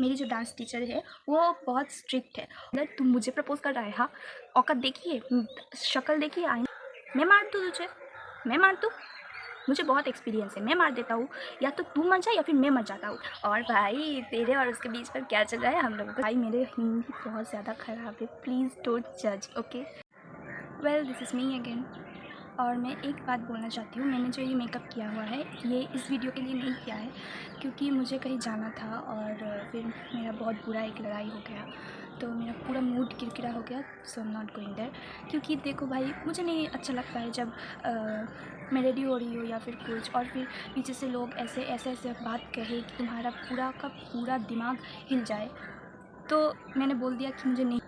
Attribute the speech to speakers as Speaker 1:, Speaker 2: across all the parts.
Speaker 1: मेरी जो dance teacher है वो बहुत स्ट्रिक्ट है। अगर तुम मुझे प्रपोज कर रहा है, हाँ औकात देखिए, शक्ल देखिए, आई मैं मार दूँ तुझे, मैं मार दूँ, मुझे बहुत एक्सपीरियंस है, मैं मार देता हूँ। या तो तू मर जा या फिर मैं मर जाता हूँ। और भाई तेरे और उसके बीच पर क्या चल रहा है हम लोगों का? भाई मेरे हिंदी बहुत ज़्यादा ख़राब है, प्लीज़ डोंट जज, okay. Well this is me again. और मैं एक बात बोलना चाहती हूँ, मैंने जो ये मेकअप किया हुआ है ये इस वीडियो के लिए नहीं किया है, क्योंकि मुझे कहीं जाना था और फिर मेरा बहुत बुरा एक लड़ाई हो गया, तो मेरा पूरा मूड किरकिरा हो गया। So I am not going there. क्योंकि देखो भाई, मुझे नहीं अच्छा लगता है जब मैं रेडी हो रही हूँ या फिर कुछ, और फिर पीछे से लोग ऐसे ऐसे ऐसे बात कहे कि तुम्हारा पूरा का पूरा दिमाग हिल जाए। तो मैंने बोल दिया कि मुझे नहीं,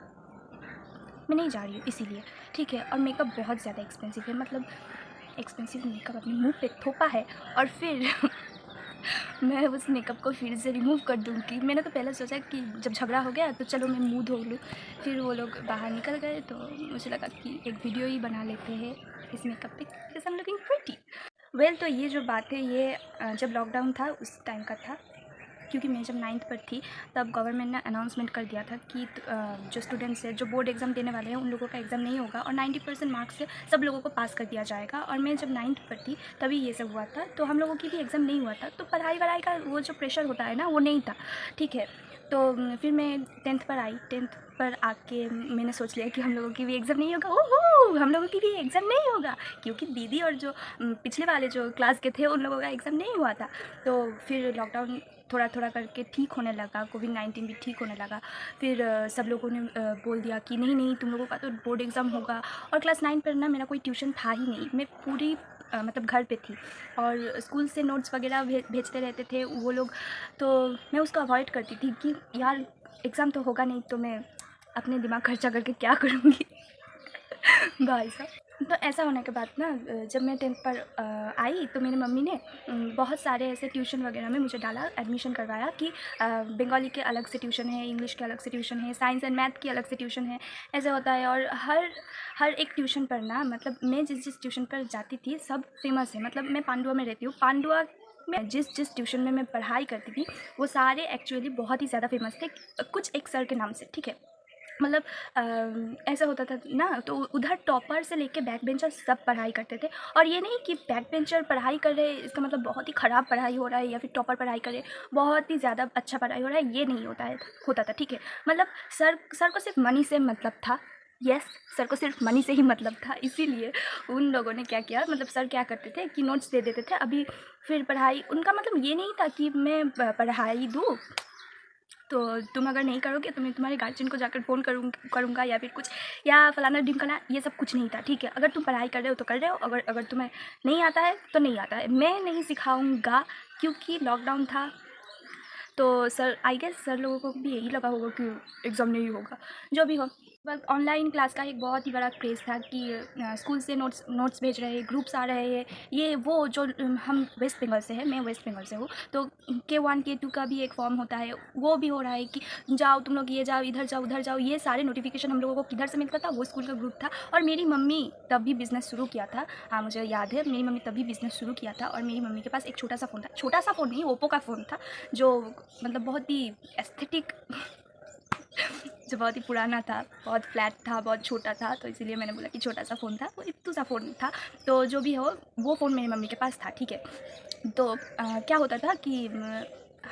Speaker 1: मैं नहीं जा रही हूँ इसीलिए, ठीक है। और मेकअप बहुत ज़्यादा एक्सपेंसिव है, मतलब एक्सपेंसिव मेकअप अपने मुंह पे थोपा है और फिर मैं उस मेकअप को फिर से रिमूव कर दूँगी। मैंने तो पहले सोचा कि जब झगड़ा हो गया तो चलो मैं मुँह धो लूँ, फिर वो लोग बाहर निकल गए तो मुझे लगा कि एक वीडियो ही बना लेते हैं इस मेकअप पे, because I am looking pretty. Well तो ये जो बात है ये जब लॉकडाउन था उस टाइम का था, क्योंकि मैं जब 9th पर थी तब गवर्नमेंट ने अनाउंसमेंट कर दिया था कि जो स्टूडेंट्स हैं जो बोर्ड एग्ज़ाम देने वाले हैं उन लोगों का एग्ज़ाम नहीं होगा और 90% मार्क्स से सब लोगों को पास कर दिया जाएगा। और मैं जब 9th पर थी तभी ये सब हुआ था, तो हम लोगों की भी एग्ज़ाम नहीं हुआ था, तो पढ़ाई वढ़ाई का वो जो प्रेशर होता है ना वो नहीं था, ठीक है। तो फिर मैं 10th पर आई, 10th पर आके मैंने सोच लिया कि हम लोगों की भी एग्ज़ाम नहीं होगा, ओहो हम लोगों की भी एग्ज़ाम नहीं होगा, क्योंकि दीदी और जो पिछले वाले जो क्लास के थे उन लोगों का एग्ज़ाम नहीं हुआ था। तो फिर लॉकडाउन थोड़ा थोड़ा करके ठीक होने लगा, कोविड-19 भी ठीक होने लगा। फिर सब लोगों ने बोल दिया कि नहीं नहीं तुम लोगों का तो बोर्ड एग्ज़ाम होगा। और क्लास 9 पर ना मेरा कोई ट्यूशन था ही नहीं, मैं पूरी मतलब घर पे थी और स्कूल से नोट्स वगैरह भेजते रहते थे वो लोग, तो मैं उसको अवॉइड करती थी कि यार एग्ज़ाम तो होगा नहीं तो मैं अपने दिमाग खर्चा करके क्या करूँगी भाई साहब। तो ऐसा होने के बाद ना जब मैं 10th पर आई तो मेरी मम्मी ने बहुत सारे ऐसे ट्यूशन वगैरह में मुझे डाला, एडमिशन करवाया कि बंगाली के अलग से ट्यूशन है, इंग्लिश के अलग से ट्यूशन है, साइंस एंड मैथ की अलग से ट्यूशन है, ऐसे होता है। और हर एक ट्यूशन पर ना, मतलब मैं जिस ट्यूशन पर जाती थी सब फेमस है, मतलब मैं पांडुआ में रहती हूँ, पांडुआ में जिस ट्यूशन में मैं पढ़ाई करती थी वो सारे एक्चुअली बहुत ही ज़्यादा फेमस थे, कुछ एक सर के नाम से, ठीक है। मतलब ऐसा होता था ना, तो उधर टॉपर से लेके बैक बेंचर सब पढ़ाई करते थे। और ये नहीं कि बैक बेंचर पढ़ाई कर रहे इसका मतलब बहुत ही ख़राब पढ़ाई हो रहा है, या फिर टॉपर पढ़ाई कर रहे बहुत ही ज़्यादा अच्छा पढ़ाई हो रहा है, ये नहीं होता था, ठीक है। मतलब सर को सिर्फ मनी से मतलब था, यस सर को सिर्फ मनी से ही मतलब था। इसीलिए उन लोगों ने क्या किया, मतलब सर क्या करते थे कि नोट्स दे देते थे, अभी फिर पढ़ाई उनका मतलब ये नहीं था कि मैं पढ़ाई दूँ तो तुम अगर नहीं करोगे तो मैं तुम्हारे गार्जियन को जाकर फ़ोन करूँगा या फिर कुछ, या फलाना ढिमकाना, ये सब कुछ नहीं था, ठीक है। अगर तुम पढ़ाई कर रहे हो तो कर रहे हो, अगर तुम्हें नहीं आता है तो नहीं आता है, मैं नहीं सिखाऊँगा, क्योंकि लॉकडाउन था। तो सर आई गेस सर लोगों को भी यही लगा होगा कि एग्ज़ाम नहीं होगा, जो भी हो। बस ऑनलाइन क्लास का एक बहुत ही बड़ा क्रेज़ था कि स्कूल से नोट्स भेज रहे हैं, ग्रुप्स आ रहे हैं, ये वो जो हम वेस्ट बंगाल से हैं, मैं वेस्ट बंगाल से हूँ, तो K1 K2 का भी एक फॉर्म होता है, वो भी हो रहा है कि जाओ तुम लोग, ये जाओ, इधर जाओ, उधर जाओ, ये सारे नोटिफिकेशन हम लोगों को किधर से मिलता था, वो स्कूल का ग्रुप था। और मेरी मम्मी तभी बिज़नेस शुरू किया था, हाँ मुझे याद है, मेरी मम्मी तभी बिज़नेस शुरू किया था। और मेरी मम्मी के पास एक छोटा सा फ़ोन था, छोटा सा फ़ोन नहीं, ओप्पो का फ़ोन था, जो मतलब बहुत ही एस्थेटिक जो बहुत ही पुराना था, बहुत फ्लैट था, बहुत छोटा था, तो इसीलिए मैंने बोला कि छोटा सा फ़ोन था, वो इत्तू सा फ़ोन था। तो जो भी हो वो फ़ोन मेरी मम्मी के पास था, ठीक है। तो क्या होता था कि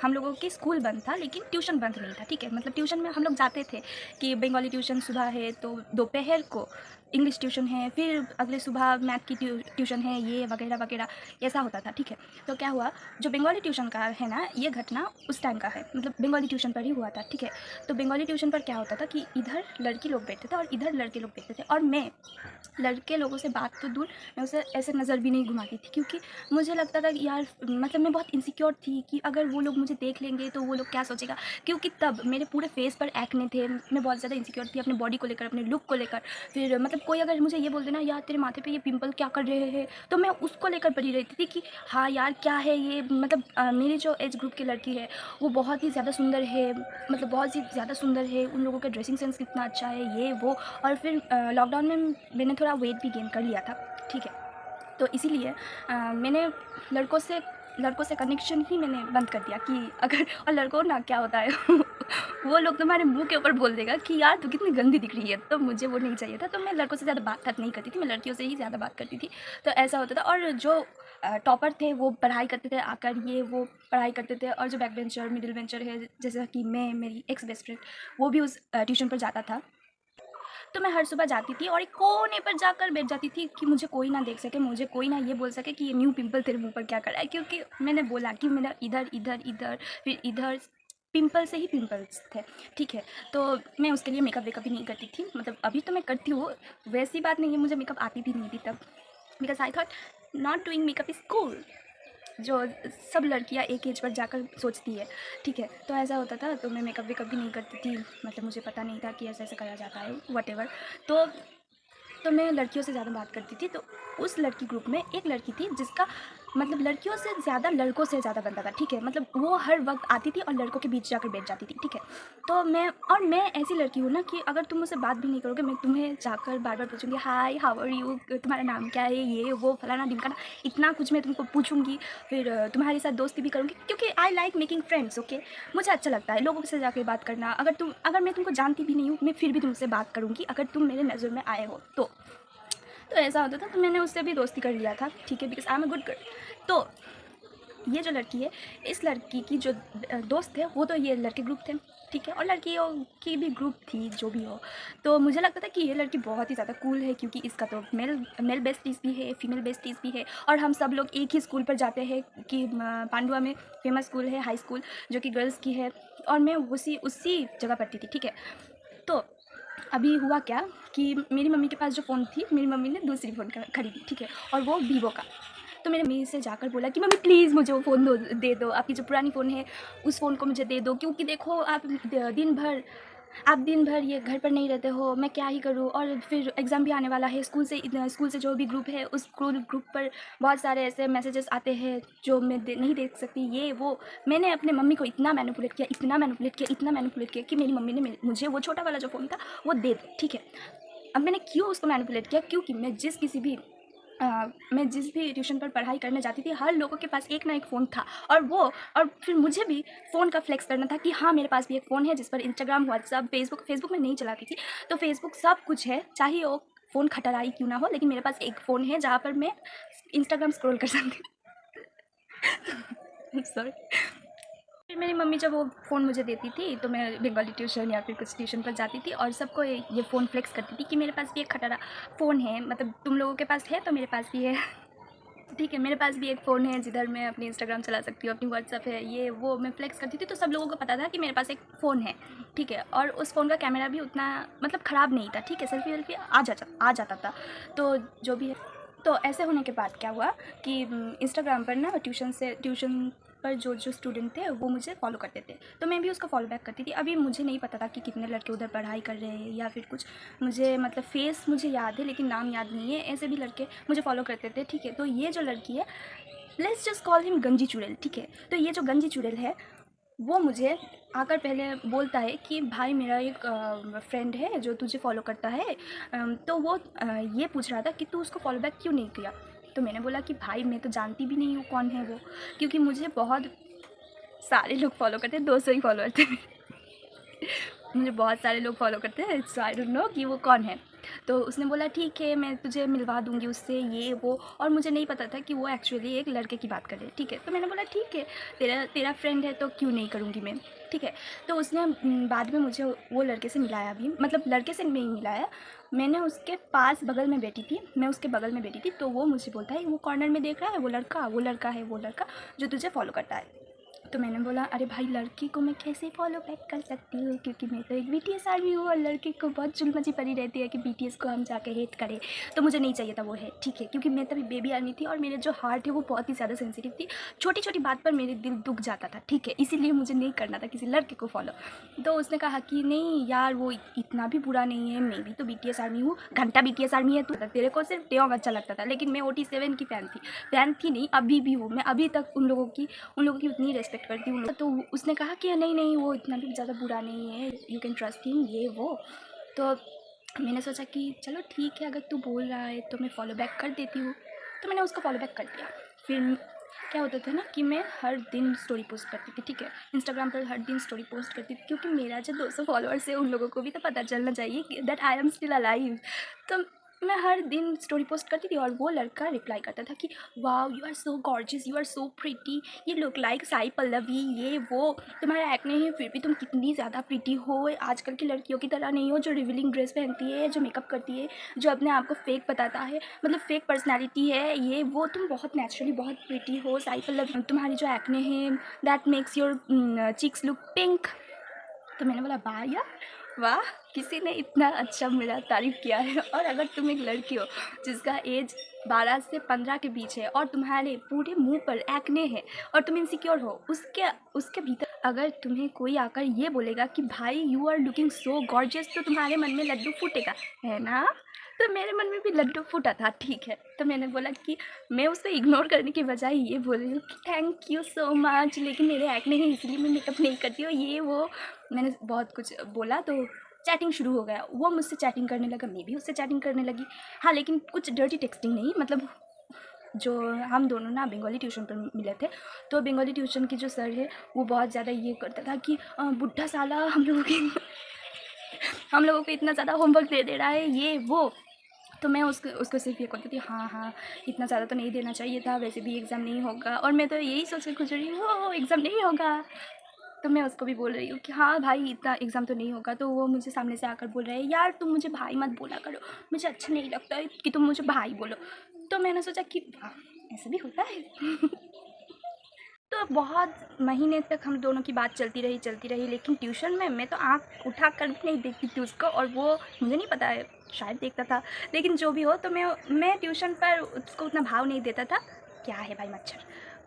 Speaker 1: हम लोगों की स्कूल बंद था लेकिन ट्यूशन बंद नहीं था, ठीक है। मतलब ट्यूशन में हम लोग जाते थे कि बंगाली ट्यूशन सुबह है तो दोपहर को इंग्लिश ट्यूशन है, फिर अगले सुबह मैथ की ट्यूशन है, ये वगैरह वगैरह ऐसा होता था, ठीक है। तो क्या हुआ, जो बंगाली ट्यूशन का है ना, ये घटना उस टाइम का है, मतलब बंगाली ट्यूशन पर ही हुआ था, ठीक है। तो बंगाली ट्यूशन पर क्या होता था कि इधर लड़की लोग बैठते थे और इधर लड़के लोग बैठते थे, और मैं लड़के लोगों से बात तो दूर, मैं उसे ऐसे नज़र भी नहीं घुमाती थी, क्योंकि मुझे लगता था कि यार मतलब मैं बहुत इनसिक्योर थी कि अगर वो लोग मुझे देख लेंगे तो वो लोग क्या सोचेगा, क्योंकि तब मेरे पूरे फेस पर एक्ने थे, मैं बहुत ज़्यादा इनसिक्योर थी अपने बॉडी को लेकर, अपने लुक को लेकर। फिर मतलब कोई अगर मुझे ये बोल देना यार तेरे माथे पे ये पिंपल क्या कर रहे हैं, तो मैं उसको लेकर पड़ी रहती थी कि हाँ यार क्या है ये, मतलब मेरी जो एज ग्रुप की लड़की है वो बहुत ही ज़्यादा सुंदर है, मतलब बहुत ही ज़्यादा सुंदर है, उन लोगों का ड्रेसिंग सेंस कितना अच्छा है, ये वो। और फिर लॉकडाउन में मैंने थोड़ा वेट भी गेन कर लिया था, ठीक है। तो इसीलिए मैंने लड़कों से लड़कों से कनेक्शन ही मैंने बंद कर दिया कि अगर, और लड़कों ना क्या होता है वो लोग तुम्हारे मुंह के ऊपर बोल देगा कि यार तू कितनी गंदी दिख रही है, तो मुझे वो नहीं चाहिए था। तो मैं लड़कों से ज़्यादा बात नहीं करती थी, मैं लड़कियों से ही ज़्यादा बात करती थी। तो ऐसा होता था। और जो टॉपर थे वो पढ़ाई करते थे आकर, ये वो पढ़ाई करते थे, और जो बैक बेंचर मिडिल बेंचर है जैसा कि मैं, मेरी एक्स बेस्ट फ्रेंड, वो भी उस ट्यूशन पर जाता था। तो मैं हर सुबह जाती थी और एक कोने पर जाकर बैठ जाती थी कि मुझे कोई ना देख सके, मुझे कोई ना ये बोल सके कि ये न्यू पिंपल तेरे मुंह पर क्या कर रहा है, क्योंकि मैंने बोला कि मेरा इधर इधर इधर फिर इधर पिंपल से ही पिंपल्स थे। ठीक है, तो मैं उसके लिए मेकअप वेकअप भी नहीं करती थी। मतलब अभी तो मैं करती हूँ, वैसी बात नहीं है, मुझे मेकअप आती भी नहीं थी तब, because I thought not doing makeup is cool, जो सब लड़कियां एक एज पर जाकर सोचती है। ठीक है, तो ऐसा होता था। तो मैं मेकअप वेकअप भी नहीं करती थी, मतलब मुझे पता नहीं था कि ऐसे ऐसे करा जाता है, वट तो मैं लड़कियों से ज़्यादा बात करती थी। तो उस लड़की ग्रुप में एक लड़की थी जिसका मतलब लड़कियों से ज़्यादा लड़कों से ज़्यादा बनता था। ठीक है, मतलब वो हर वक्त आती थी और लड़कों के बीच जाकर बैठ जाती थी। ठीक है, तो मैं ऐसी लड़की हूँ ना कि अगर तुम मुझसे बात भी नहीं करोगे, मैं तुम्हें जाकर बार बार पूछूंगी, हाय हाउ आर यू, तुम्हारा नाम क्या है, ये वो फलाना ढिमकाना, इतना कुछ मैं तुमको पूछूंगी। फिर तुम्हारे साथ दोस्ती भी करूँगी, क्योंकि I like making friends. Okay, मुझे अच्छा लगता है लोगों से जाकर बात करना। अगर मैं तुमको जानती भी नहीं हूँ, मैं फिर भी तुमसे बात करूँगी अगर तुम मेरे नज़र में आए हो तो ऐसा होता था। तो मैंने उससे भी दोस्ती कर लिया था। ठीक है, because I am a good girl. तो ये जो लड़की है, इस लड़की की जो दोस्त थे वो तो ये लड़के ग्रुप थे। ठीक है, और लड़कियों की भी ग्रुप थी, जो भी हो। तो मुझे लगता था कि ये लड़की बहुत ही ज़्यादा कूल है, क्योंकि इसका तो मेल बेस्टीज़ भी है, फीमेल बेस्टीज़ भी है, और हम सब लोग एक ही स्कूल पर जाते हैं कि पांडुआ में फेमस स्कूल है, हाई स्कूल, जो कि गर्ल्स की है, और मैं उसी जगह पढ़ती थी। ठीक है, तो अभी हुआ क्या कि मेरी मम्मी के पास जो फ़ोन थी, मेरी मम्मी ने दूसरी फ़ोन खरीदी। ठीक है, और वो वीवो का। तो मेरे मम्मी से जाकर बोला कि मम्मी प्लीज़ मुझे वो फ़ोन दे दो, आपकी जो पुरानी फ़ोन है उस फ़ोन को मुझे दे दो, क्योंकि देखो आप दिन भर ये घर पर नहीं रहते हो, मैं क्या ही करूँ। और फिर एग्ज़ाम भी आने वाला है, स्कूल से जो भी ग्रुप है उस ग्रुप पर बहुत सारे ऐसे मैसेजेस आते हैं जो मैं नहीं देख सकती, ये वो। मैंने अपने मम्मी को इतना मैनिपुलेट किया कि मेरी मम्मी ने मुझे वो छोटा वाला जो फ़ोन था वो दे दिया। ठीक है, अब मैंने क्यों उसको मैनिपुलेट किया, क्योंकि मैं जिस भी ट्यूशन पर पढ़ाई करने जाती थी, हर लोगों के पास एक ना एक फ़ोन था, और फिर मुझे भी फ़ोन का फ्लेक्स करना था कि हाँ मेरे पास भी एक फ़ोन है जिस पर इंस्टाग्राम, व्हाट्सअप, फेसबुक में नहीं चलाती थी, तो फेसबुक सब कुछ है, चाहे वो फ़ोन खटराई क्यों ना हो, लेकिन मेरे पास एक फ़ोन है जहाँ पर मैं इंस्टाग्राम स्क्रॉल कर सकती हूँ। सॉरी। फिर मेरी मम्मी जब वो फ़ोन मुझे देती थी, तो मैं बंगाली ट्यूशन या फिर कुछ ट्यूशन पर जाती थी और सबको ये फ़ोन फ्लेक्स करती थी कि मेरे पास भी एक खटारा फ़ोन है, मतलब तुम लोगों के पास है तो मेरे पास भी है। ठीक है, मेरे पास भी एक फ़ोन है जिधर मैं अपनी इंस्टाग्राम चला सकती हूँ, अपनी व्हाट्सअप है, ये वो मैं फ्लेक्स करती थी। तो सब लोगों को पता था कि मेरे पास एक फ़ोन है। ठीक है, और उस फ़ोन का कैमरा भी उतना मतलब ख़राब नहीं था। ठीक है, सेल्फी वेल्फी आ जाता था। तो जो भी है, तो ऐसे होने के बाद क्या हुआ कि इंस्टाग्राम पर ना ट्यूशन पर जो स्टूडेंट थे वो मुझे फॉलो करते थे, तो मैं भी उसको फॉलो बैक करती थी। अभी मुझे नहीं पता था कि कितने लड़के उधर पढ़ाई कर रहे हैं या फिर कुछ, मुझे मतलब फेस मुझे याद है लेकिन नाम याद नहीं है। ऐसे भी लड़के मुझे फॉलो करते थे। ठीक है, तो ये जो लड़की है, लेट्स जस्ट कॉल हिम गंजी चुड़ैल। ठीक है, तो ये जो गंजी चुड़ैल है वो मुझे आकर पहले बोलता है कि भाई मेरा एक फ्रेंड है जो तुझे फॉलो करता है, तो वो ये पूछ रहा था कि तू उसको फॉलो बैक क्यों नहीं किया। तो मैंने बोला कि भाई मैं तो जानती भी नहीं हूँ कौन है वो, क्योंकि मुझे बहुत सारे लोग फॉलो करते हैं, 200 ही फॉलोअर थे मुझे बहुत सारे लोग फॉलो करते हैं, सो आई डोंट नो कि वो कौन है। तो उसने बोला ठीक है मैं तुझे मिलवा दूंगी उससे, ये वो। और मुझे नहीं पता था कि वो एक्चुअली एक लड़के की बात कर रहे हैं। ठीक है, तो मैंने बोला ठीक है, तेरा फ्रेंड है तो क्यों नहीं करूँगी मैं। ठीक है, तो उसने बाद में मुझे वो लड़के से मिलाया भी, मतलब लड़के से नहीं मिलाया, मैंने उसके पास बगल में बैठी थी, मैं उसके बगल में बैठी थी, तो वो मुझे बोलता है वो कॉर्नर में देख रहा है, वो लड़का जो तुझे फॉलो करता है। तो मैंने बोला अरे भाई लड़की को मैं कैसे फॉलो बैक कर सकती हूँ, क्योंकि मैं तो एक BTS आर्मी हूँ और लड़की को बहुत चुलमची पड़ी रहती है कि BTS को हम जाके हेट करें, तो मुझे नहीं चाहिए था वो है। ठीक है, क्योंकि मैं तभी बेबी आर्मी थी और मेरे जो हार्ट है वो बहुत ही ज़्यादा सेंसिटिव थी, छोटी छोटी बात पर मेरे दिल दुख जाता था। ठीक है, इसीलिए मुझे नहीं करना था किसी लड़के को फॉलो। तो उसने कहा कि नहीं यार वो इतना भी बुरा नहीं है, मैं भी तो BTS आर्मी हूँ, घंटा BTS आर्मी है, तो तेरे को सिर्फ टेोंग अच्छा लगता था, लेकिन मैं OT7 की फ़ैन थी नहीं, अभी भी हूँ मैं, अभी तक उन लोगों की उतनी रेस्पेक्ट करती हूँ। तो उसने कहा कि नहीं नहीं वो इतना भी ज़्यादा बुरा नहीं है, यू कैन ट्रस्ट हिम, ये वो। तो मैंने सोचा कि चलो ठीक है, अगर तू बोल रहा है तो मैं फॉलो बैक कर देती हूँ। तो मैंने उसको फॉलो बैक कर दिया। फिर क्या होता था ना कि मैं हर दिन स्टोरी पोस्ट करती थी, ठीक है, इंस्टाग्राम पर हर दिन स्टोरी पोस्ट करती थी, क्योंकि मेरा जो 200 फॉलोअर्स है उन लोगों को भी तो पता चलना चाहिए that I am still alive. तो मैं हर दिन स्टोरी पोस्ट करती थी और वो लड़का रिप्लाई करता था कि wow you are so gorgeous, you are so pretty, ये लुक लाइक साई पल्लवी, ये वो, तुम्हारा एक्ने है फिर भी तुम कितनी ज़्यादा प्रिटी हो, आजकल की लड़कियों की तरह नहीं हो जो रिवीलिंग ड्रेस पहनती है, जो मेकअप करती है, जो अपने आप को फेक बताता है, मतलब फेक पर्सनैलिटी है ये वो, तुम बहुत नेचुरली बहुत प्रिटी हो साई पल्लवी, तुम्हारी जो एक्ने है that makes your cheeks look pink. तो मैंने बोला वाह यार वाह, किसी ने इतना अच्छा मेरा तारीफ़ किया है। और अगर तुम एक लड़की हो जिसका एज 12 से 15 के बीच है और तुम्हारे पूरे मुंह पर एक्ने है और तुम इनसिक्योर हो, उसके उसके भीतर अगर तुम्हें कोई आकर ये बोलेगा कि भाई you are looking so gorgeous, तो तुम्हारे मन में लड्डू फूटेगा, है ना। तो मेरे मन में भी लड्डू फूटा था, ठीक है। तो मैंने बोला कि मैं उसको इग्नोर करने की बजाय ये बोल रही हूँ कि थैंक यू सो मच, लेकिन मेरे एक्ने हैं इसलिए मैं मेकअप नहीं करती हूँ, ये वो मैंने बहुत कुछ बोला। तो चैटिंग शुरू हो गया, वो मुझसे चैटिंग करने लगा, मैं भी उससे चैटिंग करने लगी। हाँ, लेकिन कुछ डर्टी टेक्सटिंग नहीं, मतलब जो हम दोनों ना बंगाली ट्यूशन पर मिले थे, तो बंगाली ट्यूशन की जो सर है वो बहुत ज़्यादा ये करता था कि बुढ़ा साला हम लोगों को इतना ज़्यादा होमवर्क दे रहा है ये वो। तो मैं उसको सिर्फ ये कहती थी हाँ हाँ इतना ज़्यादा तो नहीं देना चाहिए था, वैसे भी एग्ज़ाम नहीं होगा, और मैं तो यही सोच के खुश रही हूँ वो एग्ज़ाम नहीं होगा। तो मैं उसको भी बोल रही हूँ कि हाँ भाई इतना एग्ज़ाम तो नहीं होगा। तो वो मुझे सामने से आकर बोल रहा है यार तुम मुझे भाई मत बोला करो, मुझे अच्छा नहीं लगता है कि तुम मुझे भाई बोलो। तो मैंने सोचा कि वाह ऐसा भी होता है तो बहुत महीने तक हम दोनों की बात चलती रही, लेकिन ट्यूशन में मैं तो आँख उठा कर भी नहीं देखती थी उसको, और वो मुझे नहीं पता है शायद देखता था, लेकिन जो भी हो। तो मैं ट्यूशन पर उसको उतना भाव नहीं देता था। क्या है भाई मच्छर,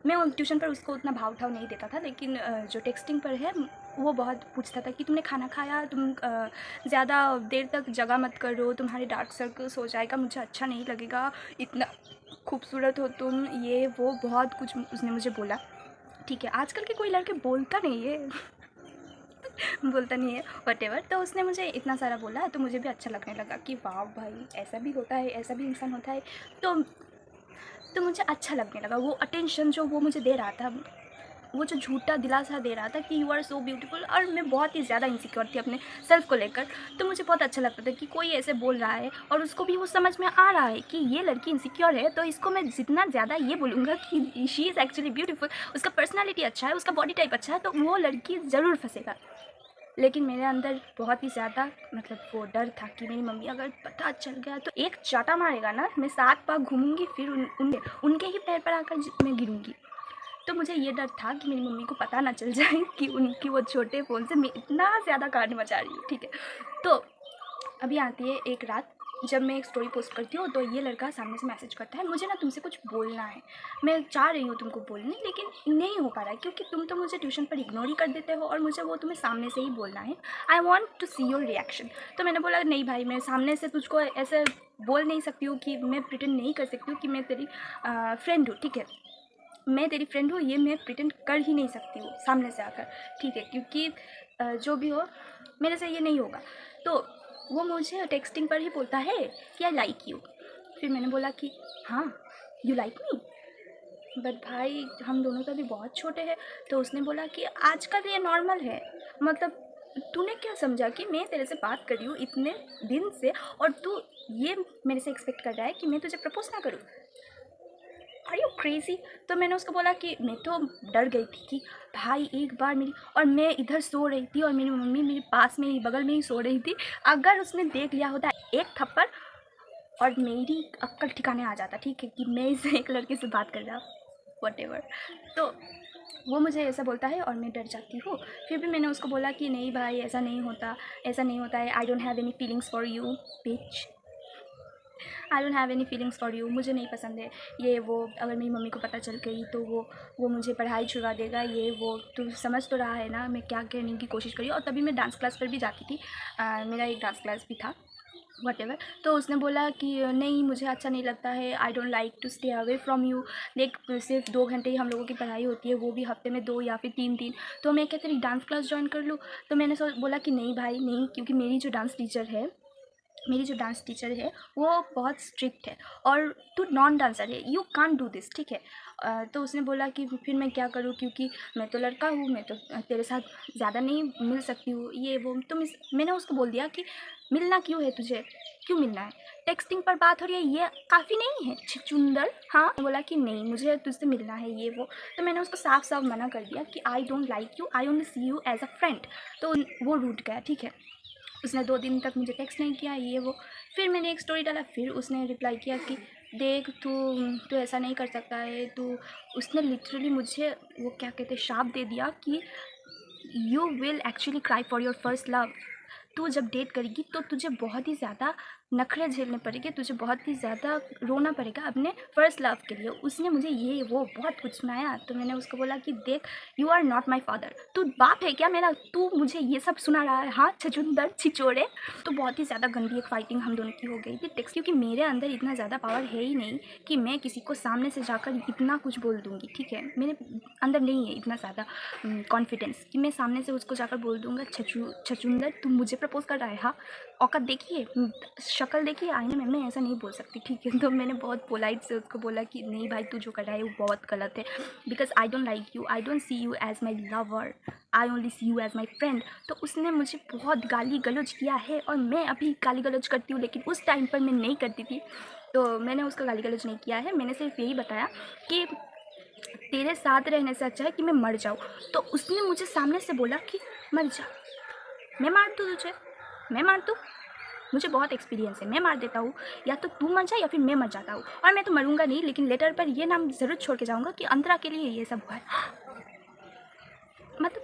Speaker 1: मैं ट्यूशन पर उसको उतना भाव ठाव नहीं देता था, लेकिन जो टेक्सटिंग पर है वो बहुत पूछता था कि तुमने खाना खाया, तुम ज़्यादा देर तक जगह मत करो, तुम्हारे डार्क सर्कल्स हो जाएगा, मुझे अच्छा नहीं लगेगा, इतना खूबसूरत हो तुम, ये वो बहुत कुछ उसने मुझे बोला। ठीक है, आजकल के कोई लड़के बोलता नहीं है बोलता नहीं है वटेवर। तो उसने मुझे इतना सारा बोला तो मुझे भी अच्छा लगने लगा कि वाह भाई ऐसा भी होता है, ऐसा भी इंसान होता है। तो मुझे अच्छा लगने लगा वो अटेंशन जो वो मुझे दे रहा था, वो जो झूठा दिलासा दे रहा था कि यू आर सो ब्यूटीफुल, और मैं बहुत ही ज़्यादा इनसिक्योर थी अपने सेल्फ को लेकर। तो मुझे बहुत अच्छा लगता था कि कोई ऐसे बोल रहा है और उसको भी वो समझ में आ रहा है कि ये लड़की इनसिक्योर है, तो इसको मैं जितना ज़्यादा ये बोलूँगा कि शी इज़ एक्चुअली ब्यूटीफुल, उसका पर्सनैलिटी अच्छा है, उसका बॉडी टाइप अच्छा है, तो वो लड़की ज़रूर फंसेगा। लेकिन मेरे अंदर बहुत ही ज़्यादा मतलब वो डर था कि मेरी मम्मी अगर पता चल गया तो एक चाटा मारेगा ना, मैं 7 पाँव घूमूंगी फिर उनके ही पैर पर आकर मैं गिरूंगी। तो मुझे ये डर था कि मेरी मम्मी को पता ना चल जाए कि उनकी वो छोटे फ़ोन से मैं इतना ज़्यादा कांड मचा रही हूँ, ठीक है। तो अभी आती है एक रात, जब मैं एक स्टोरी पोस्ट करती हूँ तो ये लड़का सामने से मैसेज करता है, मुझे ना तुमसे कुछ बोलना है, मैं चाह रही हूँ तुमको बोलने, लेकिन नहीं हो पा रहा है क्योंकि तुम तो मुझे ट्यूशन पर इग्नोर ही कर देते हो और मुझे वो तुम्हें सामने से ही बोलना है। I want to see your reaction. तो मैंने बोला नहीं भाई, मैं सामने से तुझको ऐसे बोल नहीं सकती हूँ, कि मैं प्रिटेंड नहीं कर सकती हूँ कि मैं तेरी फ्रेंड हूँ, ठीक है, मैं तेरी फ्रेंड हूँ, ये मैं प्रिटेंड कर ही नहीं सकती हूँ सामने से आकर, ठीक है, क्योंकि जो भी हो मेरे से ये नहीं होगा। तो वो मुझे टेक्सटिंग पर ही बोलता है कि आई लाइक यू। फिर मैंने बोला कि हाँ यू लाइक मी, बट भाई हम दोनों तो अभी बहुत छोटे हैं। तो उसने बोला कि आजकल ये नॉर्मल है, मतलब तूने क्या समझा कि मैं तेरे से बात कर रही हूँ इतने दिन से और तू ये मेरे से एक्सपेक्ट कर रहा है कि मैं तुझे प्रपोज ना करूँ, आर यू क्रेजी। तो मैंने उसको बोला कि मैं तो डर गई थी कि भाई एक बार मेरी, और मैं इधर सो रही थी और मेरी मम्मी मेरे पास में ही बगल में ही सो रही थी, अगर उसने देख लिया होता एक थप्पड़ और मेरी अक्ल ठिकाने आ जाता, ठीक है, कि मैं इस एक लड़के से बात कर रहा वटेवर। तो वो मुझे ऐसा बोलता है और मैं डर जाती हूँ। फिर भी मैंने उसको बोला कि नहीं भाई ऐसा नहीं होता, ऐसा नहीं होता है, I don't have any feelings for you beach, I don't have any feelings for you, मुझे नहीं पसंद है ये वो, अगर मेरी मम्मी को पता चल गई तो वो मुझे पढ़ाई छुड़वा देगा, ये वो तू समझ तो रहा है ना मैं क्या कहने की कोशिश करी। और तभी मैं डांस क्लास पर भी जाती थी, मेरा एक डांस क्लास भी था वटेवर। तो उसने बोला कि नहीं मुझे अच्छा नहीं लगता है, I don't like to stay away from you, देख सिर्फ 2 घंटे ही हम लोगों की पढ़ाई होती है, वो भी हफ्ते में 2 या फिर 3 दिन, तो मैं क्या तेरी डांस क्लास ज्वाइन कर लूँ। तो मैंने बोला कि नहीं भाई नहीं, क्योंकि मेरी जो डांस टीचर है मेरी जो डांस टीचर है वो बहुत स्ट्रिक्ट है और तू नॉन डांसर है, यू कांट डू दिस, ठीक है। तो उसने बोला कि फिर मैं क्या करूँ, क्योंकि मैं तो लड़का हूँ, मैं तो तेरे साथ ज़्यादा नहीं मिल सकती हूँ, ये वो। तो मैंने उसको बोल दिया कि मिलना क्यों है तुझे, क्यों मिलना है, टेक्सटिंग पर बात हो रही है, ये काफ़ी नहीं है छुचुंदर। हाँ, बोला कि नहीं मुझे तुझसे मिलना है, ये वो। तो मैंने उसको साफ साफ मना कर दिया कि I don't like you, I only see you as a friend. तो वो रूठ गया, ठीक है। उसने 2 दिन तक मुझे टेक्स्ट नहीं किया, ये वो। फिर मैंने एक स्टोरी डाला, फिर उसने रिप्लाई किया कि देख तू तू ऐसा नहीं कर सकता है, तू। उसने लिटरली मुझे वो क्या कहते हैं, शाप दे दिया कि you will actually cry for your first love. तू जब डेट करेगी तो तुझे बहुत ही ज़्यादा नखरे झेलने पड़ेंगे, तुझे बहुत ही ज़्यादा रोना पड़ेगा अपने फर्स्ट लव के लिए। उसने मुझे ये वो बहुत कुछ सुनाया। तो मैंने उसको बोला कि देख, you are not my father, तू बाप है क्या मेरा, तू मुझे ये सब सुना रहा है, हाँ छछूंदर छिचोड़े। तो बहुत ही ज़्यादा गंदी एक फाइटिंग हम दोनों की हो गई थी टेक्स्ट, क्योंकि मेरे अंदर इतना ज़्यादा पावर है ही नहीं कि मैं किसी को सामने से जाकर इतना कुछ बोल दूँगी, ठीक है। मेरे अंदर नहीं है इतना ज़्यादा कॉन्फिडेंस कि मैं सामने से उसको जाकर बोल दूँगा छछूंदर तू मुझे प्रपोज कर रहा है, हाँ औकात देखिए, शक्ल देखिए आईने में, मैं ऐसा नहीं बोल सकती, ठीक है। तो मैंने बहुत पोलाइट से उसको बोला कि नहीं भाई, तू जो कर रहा है वो बहुत गलत है, because I don't like you, I don't see you as my lover, I only see you as my friend. तो उसने मुझे बहुत गाली गलौज किया है और मैं अभी गाली गलौज करती हूँ, लेकिन उस टाइम पर मैं नहीं करती थी। तो मैंने उसका गाली गलौज नहीं किया है, मैंने सिर्फ यही बताया कि तेरे साथ रहने से अच्छा है कि मैं मर जाऊँ। तो उसने मुझे सामने से बोला कि मर जा, मैं मार दूँ तुझे, मैं मार दूँ, मुझे बहुत एक्सपीरियंस है, मैं मार देता हूँ, या तो तू मर जा या फिर मैं मर जाता हूँ। और मैं तो मरूंगा नहीं, लेकिन लेटर पर ये नाम ज़रूर छोड़ के जाऊँगा कि अंतरा के लिए ये सब हुआ है। मतलब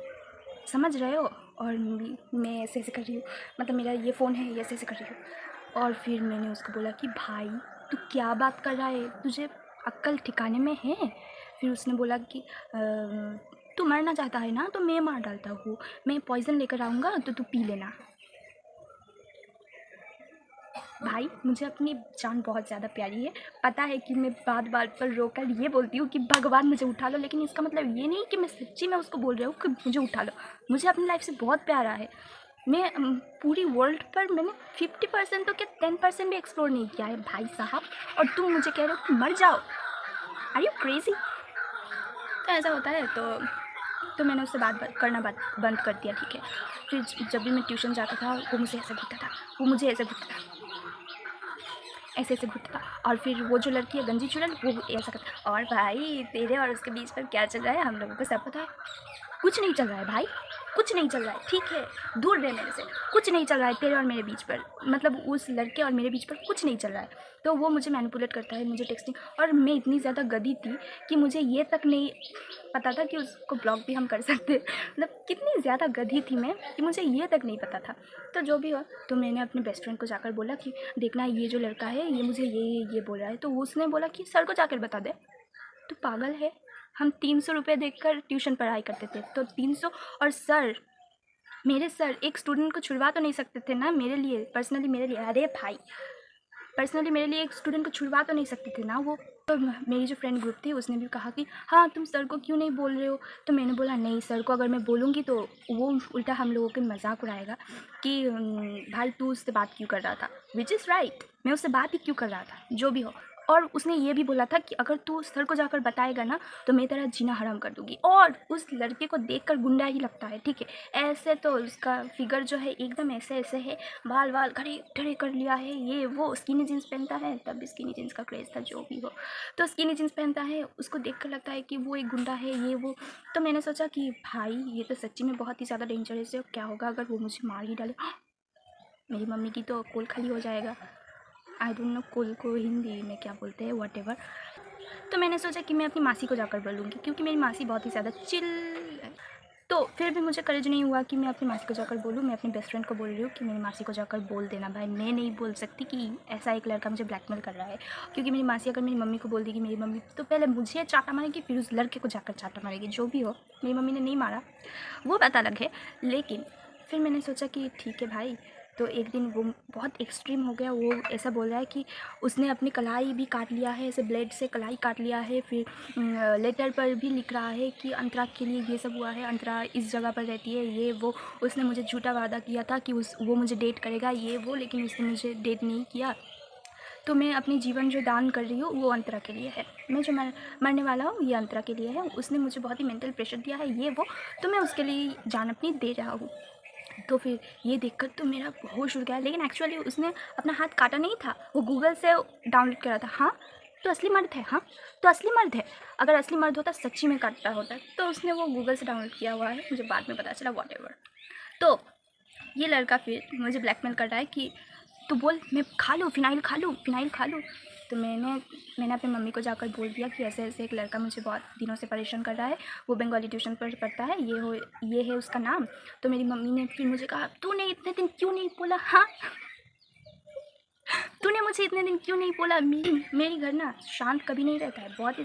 Speaker 1: समझ रहे हो। और मैं ऐसे ऐसे कर रही हूँ, मतलब मेरा ये फ़ोन है, ये ऐसे ऐसे कर रही हूँ। और फिर मैंने उसको बोला कि भाई तू क्या बात कर रहा है, तुझे अक्ल ठिकाने में है। फिर उसने बोला कि तू मरना चाहता है ना, तो मैं मार डालता हूँ, मैं पॉइज़न लेकर आऊँगा तो तू पी लेना। भाई मुझे अपनी जान बहुत ज़्यादा प्यारी है, पता है कि मैं बात बात पर रोकर ये बोलती हूँ कि भगवान मुझे उठा लो, लेकिन इसका मतलब ये नहीं कि मैं सच्ची में उसको बोल रही हूँ कि मुझे उठा लो। मुझे अपनी लाइफ से बहुत प्यारा है। मैं पूरी वर्ल्ड पर मैंने 50% तो क्या 10% भी एक्सप्लोर नहीं किया है भाई साहब, और तुम मुझे कह रहे हो कि मर जाओ। Are you crazy. तो ऐसा होता है। तो मैंने उससे बात करना बंद कर दिया, ठीक है। फिर जब भी मैं ट्यूशन जाता था वो मुझे ऐसे घूरता था, वो मुझे ऐसे घूरता था, ऐसे ऐसे घूरता था। और फिर वो जो लड़की है गंजी चुड़ैल, वो ऐसा करता। और भाई तेरे और उसके बीच पर क्या चल रहा है हम लोगों को सब पता है। कुछ नहीं चल रहा है भाई, कुछ नहीं चल रहा है, ठीक है। दूर रहे मेरे से, कुछ नहीं चल रहा है तेरे और मेरे बीच पर, मतलब उस लड़के और मेरे बीच पर कुछ नहीं चल रहा है। तो वो मुझे मैनिपुलेट करता है, मुझे टेक्सटिंग। और मैं इतनी ज़्यादा गधी थी कि मुझे ये तक नहीं पता था कि उसको ब्लॉक भी हम कर सकते हैं। मतलब कितनी ज़्यादा गधी थी मैं कि मुझे ये तक नहीं पता था। तो जो भी हो, तो मैंने अपने बेस्ट फ्रेंड को जाकर बोला कि देखना ये जो लड़का है ये मुझे ये बोल रहा है। तो उसने बोला कि सर को जाकर बता दे। तो पागल है, हम 300 रुपये देकर ट्यूशन पढ़ाई करते थे, तो 300। और सर, मेरे सर एक स्टूडेंट को छुड़वा तो नहीं सकते थे ना मेरे लिए, पर्सनली मेरे लिए। अरे भाई, पर्सनली मेरे लिए एक स्टूडेंट को छुड़वा तो नहीं सकते थे ना वो। तो मेरी जो फ्रेंड ग्रुप थी उसने भी कहा कि हाँ तुम सर को क्यों नहीं बोल रहे हो। तो मैंने बोला नहीं, सर को अगर मैं बोलूँगी तो वो उल्टा हम लोगों के मजाक उड़ाएगा कि भाई तू उससे बात क्यों कर रहा था, विच इज़ राइट, मैं उससे बात ही क्यों कर रहा था, जो भी हो। और उसने ये भी बोला था कि अगर तू सर को जाकर बताएगा ना तो मैं तेरा जीना हराम कर दूँगी। और उस लड़के को देखकर गुंडा ही लगता है, ठीक है। ऐसे तो उसका फिगर जो है एकदम ऐसे ऐसे है, बाल वाल खड़े खड़े कर लिया है, ये वो। स्किनी जीन्स पहनता है, तब भी स्किनी जीन्स का क्रेज़ था, जो भी हो। तो स्किनी जीन्स पहनता है, उसको देखकर लगता है कि वो एक गुंडा है, ये वो। तो मैंने सोचा कि भाई ये तो सच्ची में बहुत ही ज़्यादा डेंजरस है, क्या होगा अगर वो मुझे मार ही डाले। मेरी मम्मी की तो कोल खाली हो जाएगा। आई डोंट नो कोल को हिंदी में क्या बोलते हैं, वट एवर। तो मैंने सोचा कि मैं अपनी मासी को जाकर बोलूँगी, क्योंकि मेरी मासी बहुत ही ज़्यादा चिल है। तो फिर भी मुझे करेज नहीं हुआ कि मैं अपनी मासी को जाकर बोलूँ। मैं अपनी बेस्ट फ्रेंड को बोल रही हूँ कि मेरी मासी को जाकर बोल देना भाई, मैं नहीं बोल सकती कि ऐसा एक लड़का मुझे ब्लैकमेल कर रहा है। क्योंकि मेरी मासी अगर मेरी मम्मी को बोल देगी, मेरी मम्मी तो पहले मुझे चाटा मारेगी, फिर उस लड़के को जाकर चाटा मारेगी, जो भी हो। मेरी मम्मी ने नहीं मारा, वो बात अलग है। लेकिन फिर मैंने सोचा कि ठीक है भाई, तो एक दिन वो बहुत एक्सट्रीम हो गया, वो ऐसा बोल रहा है कि उसने अपनी कलाई भी काट लिया है, ऐसे ब्लेड से कलाई काट लिया है, फिर लेटर पर भी लिख रहा है कि अंतरा के लिए ये सब हुआ है, अंतरा इस जगह पर रहती है, ये वो। उसने मुझे झूठा वादा किया था कि वो मुझे डेट करेगा, ये वो, लेकिन उसने मुझे डेट नहीं किया। तो मैं अपनी जीवन जो दान कर रही हूँ वो अंतरा के लिए है, मैं जो मरने वाला हूँ ये अंतरा के लिए है, उसने मुझे बहुत ही मेंटल प्रेशर दिया है, ये वो, तो मैं उसके लिए जान अपनी दे रहा हूँ। तो फिर ये देखकर तो मेरा होश उड़ गया, लेकिन एक्चुअली उसने अपना हाथ काटा नहीं था, वो गूगल से डाउनलोड करा था। हाँ तो असली मर्द है, हाँ तो असली मर्द है, अगर असली मर्द होता सच्ची में काटता होता, तो उसने वो गूगल से डाउनलोड किया हुआ है, मुझे बाद में पता चला, वॉटेवर। तो ये लड़का फिर मुझे ब्लैकमेल कर रहा है कि तो बोल मैं खा लूँ, फिनाइल खा लूँ, फिनाइल खा लूँ। तो मैंने अपनी मम्मी को जाकर बोल दिया कि ऐसे ऐसे एक लड़का मुझे बहुत दिनों से परेशान कर रहा है, वो बंगाली ट्यूशन पर पढ़ता है, ये है उसका नाम। तो मेरी मम्मी ने फिर मुझे कहा तूने इतने दिन क्यों नहीं बोला, हाँ तूने मुझे इतने दिन क्यों नहीं बोला। मेरी घर ना शांत कभी नहीं रहता है, बहुत ही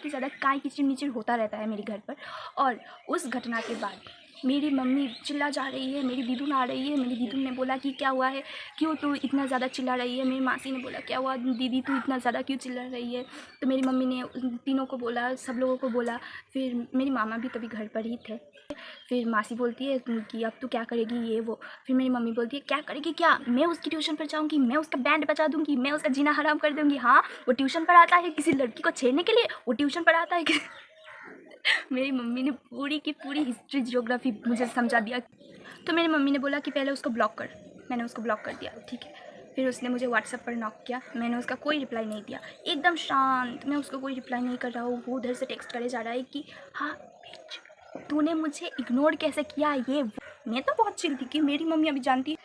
Speaker 1: ज़्यादा काय किचिर मिचिर होता रहता है मेरे घर पर। और उस घटना के बाद मेरी मम्मी चिल्ला जा रही है, मेरी दीदू आ रही है, मेरी दीदू ने बोला कि क्या हुआ है, क्यों तू इतना ज़्यादा चिल्ला रही है। मेरी मासी ने बोला क्या हुआ दीदी, तू इतना ज़्यादा क्यों चिल्ला रही है। तो मेरी मम्मी ने उन तीनों को बोला, सब लोगों को बोला। फिर मेरी मामा भी तभी घर पर ही थे। फिर मासी बोलती है कि अब तू क्या करेगी, ये वो। फिर मेरी मम्मी बोलती है क्या करेगी, क्या मैं उसकी ट्यूशन पर जाऊँगी, मैं उसका बैंड बजा दूँगी, मैं उसका जीना हराम कर दूँगी। हाँ वो ट्यूशन पर आता है किसी लड़की को छेड़ने के लिए, वो ट्यूशन पर आता है मेरी मम्मी ने पूरी की पूरी हिस्ट्री जियोग्राफी मुझे समझा दिया। तो मेरी मम्मी ने बोला कि पहले उसको ब्लॉक कर, मैंने उसको ब्लॉक कर दिया, ठीक है। फिर उसने मुझे व्हाट्सएप पर नॉक किया, मैंने उसका कोई रिप्लाई नहीं दिया, एकदम शांत, मैं उसको कोई रिप्लाई नहीं कर रहा हूँ। वो उधर से टेक्स्ट करे जा रहा है कि हाँ bitch, तूने मुझे इग्नोर कैसे किया, ये वो। मैं तो बहुत चिल थी कि मेरी मम्मी अभी जानती,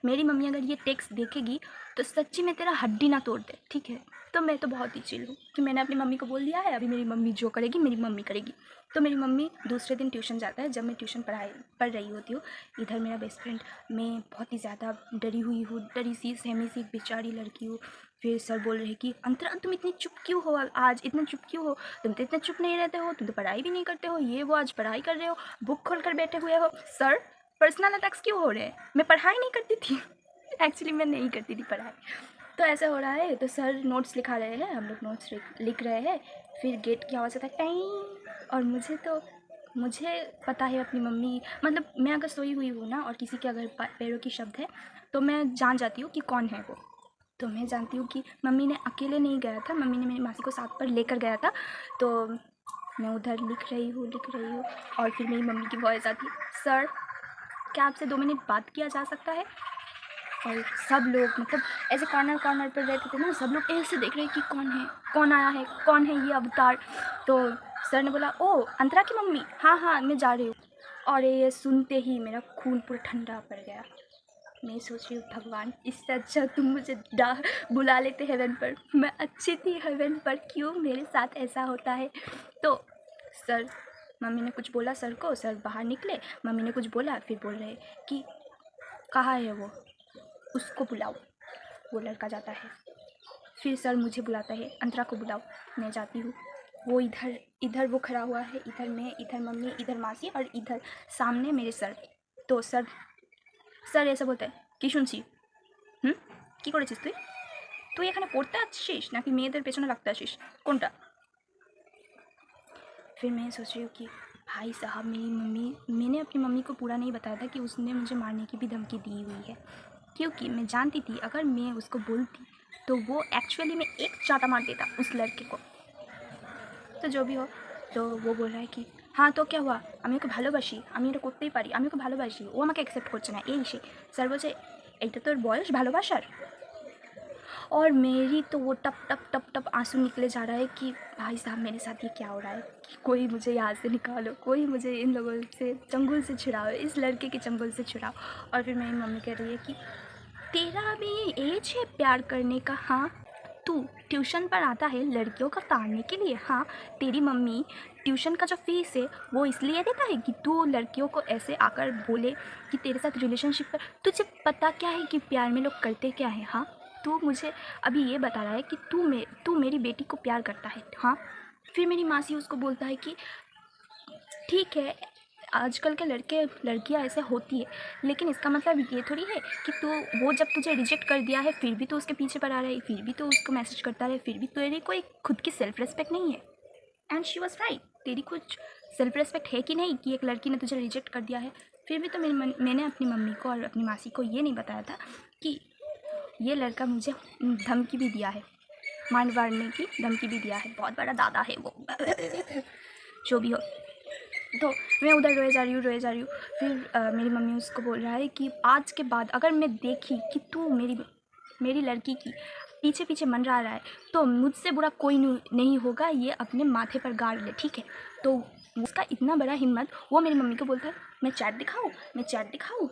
Speaker 1: मेरी मम्मी अगर ये टेक्स्ट देखेगी तो सच्ची में तेरा हड्डी ना तोड़ दे, ठीक है। तो मैं तो बहुत ही चिल हूँ कि मैंने अपनी मम्मी को बोल दिया है, अभी मेरी मम्मी जो करेगी मेरी मम्मी करेगी। तो मेरी मम्मी दूसरे दिन ट्यूशन जाता है, जब मैं ट्यूशन पढ़ रही होती हूँ, इधर मेरा बेस्ट फ्रेंड, मैं बहुत ही ज़्यादा डरी हुई हूँ, डरी सी सहमी सी एक बेचारी लड़की हूँ। फिर सर बोल रहे कि अंतरा तुम इतनी चुप क्यों हो, आज इतना चुप क्यों हो, तुम तो इतना चुप नहीं रहते हो, तुम तो पढ़ाई भी नहीं करते हो, ये वो आज पढ़ाई कर रहे हो, बुक खोल कर बैठे हुए हो। सर पर्सनल अटैक्स क्यों हो रहे हैं, मैं पढ़ाई नहीं करती थी एक्चुअली मैं नहीं करती थी पढ़ाई। तो ऐसा हो रहा है, तो सर नोट्स लिखा रहे हैं, हम लोग नोट्स लिख रहे हैं। फिर गेट की आवाज़ आता है टाइम, और मुझे पता है अपनी मम्मी, मतलब मैं अगर सोई हुई हूँ ना और किसी के अगर पैरों की शब्द है तो मैं जान जाती हूँ कि कौन है वो। तो मैं जानती हूँ कि मम्मी ने अकेले नहीं गया था, मम्मी ने मेरी मासी को साथ पर लेकर गया था। तो मैं उधर लिख रही हूँ और फिर मेरी मम्मी की वॉइस आती है, सर क्या आपसे 2 मिनट बात किया जा सकता है। और सब लोग मतलब ऐसे कॉर्नर पर रहते थे ना, सब लोग ऐसे देख रहे हैं कि कौन है, कौन आया है, कौन है ये अवतार। तो सर ने बोला ओ अंतरा की मम्मी, हाँ हाँ मैं जा रही हूँ। और ये सुनते ही मेरा खून पूरा ठंडा पड़ गया। मैं सोच रही हूँ भगवान इससे अच्छा तुम मुझे बुला लेते हेवन पर, मैं अच्छी थी हेवन पर, क्यों मेरे साथ ऐसा होता है। तो सर, मम्मी ने कुछ बोला सर को, सर बाहर निकले, मम्मी ने कुछ बोला, फिर बोल रहे कि कहाँ है वो, उसको बुलाओ। वो लड़का जाता है, फिर सर मुझे बुलाता है, अंतरा को बुलाओ। मैं जाती हूँ, वो इधर वो खड़ा हुआ है, इधर मैं, इधर मम्मी, इधर मासी, और इधर सामने मेरे सर। तो सर ऐसा बोलता है কি শুনছি কি করেছিস তুই, তুই এখানে পড়তে আসছিস নাকি মেয়েদের পেছনে লাগতে আসিস, কোনটা। फिर मैं सोच रही हूँ कि भाई साहब मैंने अपनी मम्मी को पूरा नहीं बताया था कि उसने मुझे मारने की भी धमकी दी हुई है, क्योंकि मैं जानती थी अगर मैं उसको बोलती तो वो एक्चुअली में एक चाटा मार देता उस लड़के को। तो जो भी हो, तो वो बोल रहा है कि हाँ तो क्या हुआ, আমি ওকে ভালোবাসি, আমি এটা করতেই পারি, আমি ওকে ভালোবাসি, ও আমাকে অ্যাকসেপ্ট করছে না, এই সে। স্যার বলছে এইটা তোর বয়স ভালোবাসার। और मेरी तो वो टप टप टप टप आंसू निकले जा रहा है कि भाई साहब मेरे साथ ये क्या हो रहा है, कि कोई मुझे यहाँ से निकालो, कोई मुझे इन लोगों से चंगुल से छुड़ाओ, इस लड़के के चंगुल से छुड़ाओ। और फिर मेरी मम्मी कह रही है कि तेरा अभी ये एज है प्यार करने का, हाँ तू ट्यूशन पर आता है लड़कियों का ताड़ने के लिए, हाँ तेरी मम्मी ट्यूशन का जो फीस है वो इसलिए देता है कि तू लड़कियों को ऐसे आकर बोले कि तेरे साथ रिलेशनशिप पर, तुझे पता क्या है कि प्यार में लोग करते क्या है। हाँ तू मुझे अभी ये बता रहा है कि तू मेरी बेटी को प्यार करता है, हाँ। फिर मेरी मासी उसको बोलता है कि ठीक है आजकल के लड़के लड़कियां ऐसे होती है, लेकिन इसका मतलब ये थोड़ी है कि तू वो जब तुझे रिजेक्ट कर दिया है फिर भी तू उसके पीछे पड़ा रहे, फिर भी तू उसको मैसेज करता रहे, फिर भी तेरी कोई खुद की सेल्फ रिस्पेक्ट नहीं है। एंड शी वॉज राइट, तेरी कुछ सेल्फ रिस्पेक्ट है कि नहीं कि एक लड़की ने तुझे रिजेक्ट कर दिया है। फिर भी तो मैंने अपनी मम्मी को और अपनी मासी को ये नहीं बताया था कि ये लड़का मुझे धमकी भी दिया है, मारने की धमकी भी दिया है, बहुत बड़ा दादा है वो जो भी हो। तो मैं उधर रोए जा रही हूँ। फिर मेरी मम्मी उसको बोल रहा है कि आज के बाद अगर मैं देखी कि तू मेरी लड़की की पीछे पीछे मंडरा रहा है तो मुझसे बुरा कोई नहीं होगा, ये अपने माथे पर गाड़ ले, ठीक है। तो उसका इतना बड़ा हिम्मत, वो मेरी मम्मी को बोलता है मैं चैट दिखाऊँ।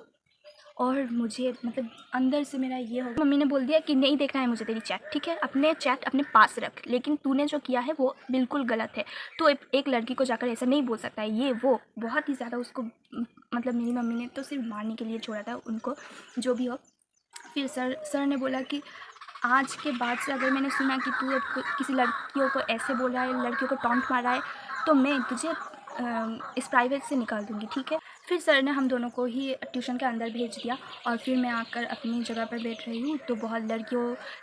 Speaker 1: और मुझे मतलब अंदर से मेरा ये हो, मम्मी ने बोल दिया कि नहीं देखना है मुझे तेरी चैट, ठीक है, अपने चैट अपने पास रख, लेकिन तूने जो किया है वो बिल्कुल गलत है। तो एक लड़की को जाकर ऐसा नहीं बोल सकता है, ये वो बहुत ही ज़्यादा उसको मतलब मेरी मम्मी ने तो सिर्फ मारने के लिए छोड़ा था उनको, जो भी हो। फिर सर ने बोला कि आज के बाद से अगर मैंने सुना कि तू किसी लड़कियों को ऐसे बोल रहा है, लड़कियों को टॉन्ट मार रहा है, तो मैं तुझे इस प्राइवेट से निकाल दूँगी, ठीक है। फिर सर ने हम दोनों को ही ट्यूशन के अंदर भेज दिया और फिर मैं आकर अपनी जगह पर बैठ रही हूँ तो बहुत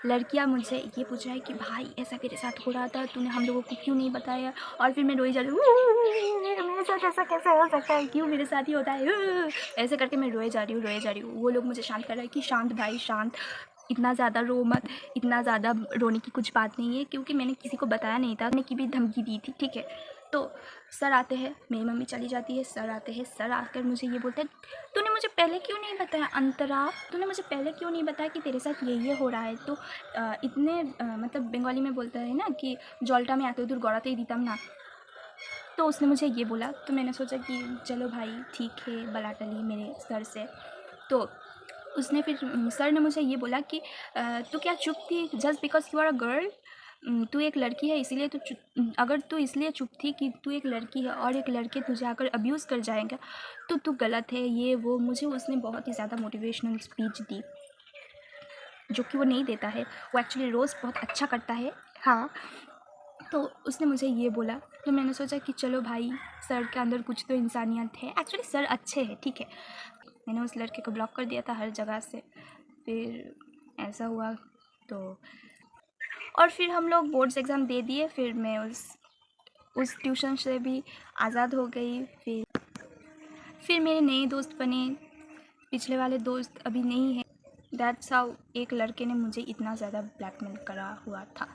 Speaker 1: लड़कियाँ मुझे ये पूछ रहा है कि भाई ऐसा मेरे साथ हो रहा था, तूने हम लोगों को क्यों नहीं बताया। और फिर मैं रोई जा रही हूँ, मेरे साथ ऐसा कैसे हो सकता है, क्यों मेरे साथ ही होता है, ऐसे करके मैं रोए जा रही हूँ। वो लोग मुझे शांत कर रहे हैं कि शांत भाई शांत, इतना ज़्यादा रो मत, इतना ज़्यादा रोने की कुछ बात नहीं है, क्योंकि मैंने किसी को बताया नहीं था, मैंने की भी धमकी दी थी, ठीक है। तो सर आते हैं, मेरी मम्मी चली जाती है, सर आते हैं, सर आकर मुझे ये बोलते हैं तूने मुझे पहले क्यों नहीं बताया अंतरा, तूने मुझे पहले क्यों नहीं बताया कि तेरे साथ ये हो रहा है। तो इतने मतलब बंगाली में बोलता है ना कि जलटा में एत दूर गड़ाते ही दीतम ना। तो उसने मुझे ये बोला, तो मैंने सोचा कि चलो भाई ठीक है, बला टली मेरे सर से। तो उसने फिर सर ने मुझे ये बोला कि तू क्या चुप थी just because you are a girl, तू एक लड़की है इसीलिए अगर तू इसलिए चुप थी कि तू एक लड़की है और एक लड़के तुझे आकर अब्यूज़ कर जाएगा तो तू गलत है, ये वो। मुझे उसने बहुत ही ज़्यादा मोटिवेशनल स्पीच दी, जो कि वो नहीं देता है, वो एक्चुअली रोज़ बहुत अच्छा करता है, हाँ। तो उसने मुझे ये बोला, तो मैंने सोचा कि चलो भाई सर के अंदर कुछ तो इंसानियत है, एक्चुअली सर अच्छे हैं, ठीक है। मैंने उस लड़के को ब्लॉक कर दिया था हर जगह से। फिर ऐसा हुआ तो और फिर हम लोग बोर्ड्स एग्ज़ाम दे दिए, फिर मैं उस ट्यूशन से भी आज़ाद हो गई। फिर मेरे नए दोस्त बने, पिछले वाले दोस्त अभी नहीं हैं। दैट्स हाउ एक लड़के ने मुझे इतना ज़्यादा ब्लैकमेल करा हुआ था।